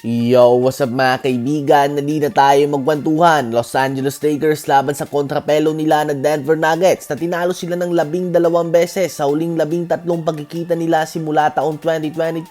Yo, what's up mga kaibigan? Nandito na tayo magkwentuhan. Los Angeles Lakers laban sa kontrapelo nila na Denver Nuggets na tinalo sila ng 12 beses sa huling 13 pagkikita nila simula taong 2022.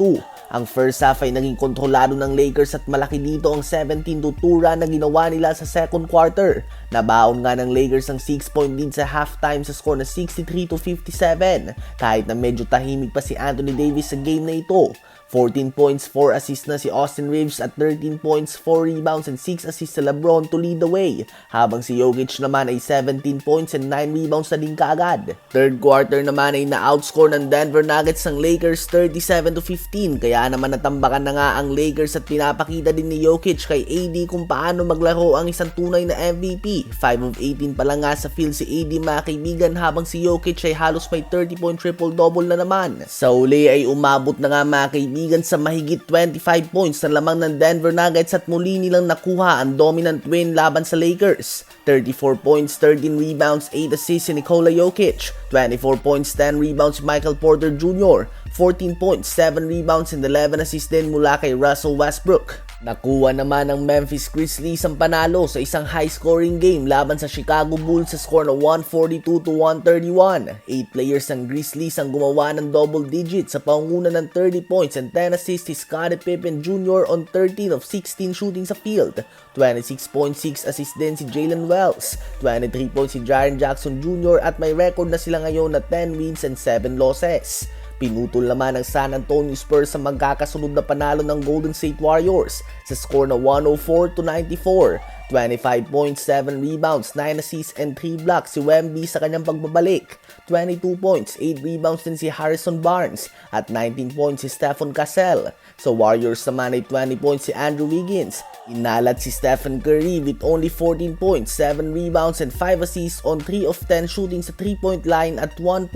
Ang first half ay naging kontrolado ng Lakers at malaki dito ang 17-2 run na ginawa nila sa second quarter. Nabaon nga ng Lakers ang 6-point lead sa halftime sa score na 63-57 kahit na medyo tahimik pa si Anthony Davis sa game na ito. 14 points, 4 assists na si Austin Reeves at 13 points, 4 rebounds and 6 assists sa LeBron to lead the way. Habang si Jokic naman ay 17 points and 9 rebounds na din kaagad. Third quarter naman ay na-outscore ng Denver Nuggets ng Lakers 37-15 kaya naman natambakan na nga ang Lakers at pinapakita din ni Jokic kay AD kung paano maglaro ang isang tunay na MVP. 5 of 18 pa lang nga sa field si AD mga kaibigan habang si Jokic ay halos may 30-point triple-double na naman. Sa uli ay umabot na nga mga kaibigan sa mahigit 25 points na lamang ng Denver Nuggets at muli nilang nakuha ang dominant win laban sa Lakers. 34 points, 13 rebounds, 8 assists si Nikola Jokic, 24 points, 10 rebounds si Michael Porter Jr., 14 points, 7 rebounds and 11 assists din mula kay Russell Westbrook. Nakuha naman ng Memphis Grizzlies ang panalo sa isang high-scoring game laban sa Chicago Bulls sa score na 142-131. 8 players ng Grizzlies ang gumawa ng double digits sa pangunguna ng 30 points and 10 assists si Scottie Pippen Jr. on 13 of 16 shooting sa field. 26.6 assists din si Jalen Wells, 23 points si Jaren Jackson Jr. at may record na sila ngayon na 10 wins and 7 losses. Pinutol naman ng San Antonio Spurs sa magkakasunod na panalo ng Golden State Warriors sa score na 104-94. 25 points, 7 rebounds, 9 assists and 3 blocks si Wemby sa kanyang pagbabalik. 22 points, 8 rebounds din si Harrison Barnes at 19 points si Stephen Cassell. Sa Warriors naman ay 20 points si Andrew Wiggins. Inalat si Stephen Curry with only 14 points, 7 rebounds and 5 assists on 3 of 10 shooting sa 3-point line at 1.7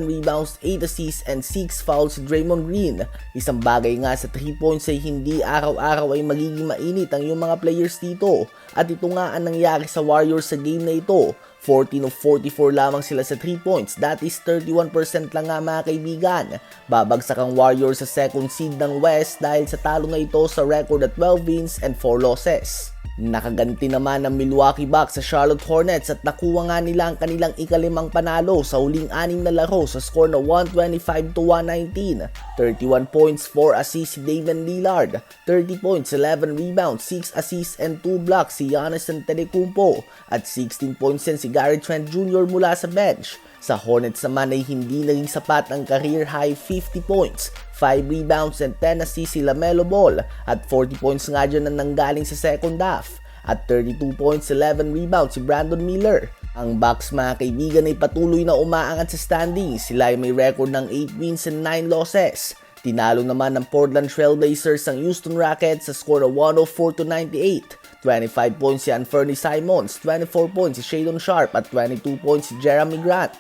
rebounds, 8 assists and 6 fouls si Draymond Green. Isang bagay nga sa 3 points ay hindi araw-araw ay magiging mainit ang iyong mga players dito. At ito nga ang nangyari sa Warriors sa game na ito. 14 of 44 lamang sila sa 3 points. That is 31% lang nga mga kaibigan. Babagsak ang Warriors sa second seed ng West dahil sa talo na ito sa record at 12 wins and 4 losses. Nakaganti naman ng Milwaukee Bucks sa Charlotte Hornets at nakuha nga nila ang kanilang ikalimang panalo sa huling 6 na laro sa score na 125-119. 31 points, 4 assists si Damian Lillard, 30 points, 11 rebounds, 6 assists and 2 blocks si Giannis Antetokounmpo at 16 points din si Gary Trent Jr. mula sa bench. Sa Hornets naman ay hindi naging sapat ang career high 50 points, 5 rebounds and 10 assists si LaMelo Ball at 40 points nga dyan na nanggaling sa second half at 32 points, 11 rebounds si Brandon Miller. Ang Bucks mga kaibigan ay patuloy na umaangat sa standings. Sila ay may record ng 8 wins and 9 losses. Tinalo naman ng Portland Trail Blazers ang Houston Rockets sa score na 104-98. 25 points si Anthony Simons, 24 points si Shadon Sharp at 22 points si Jeremy Grant.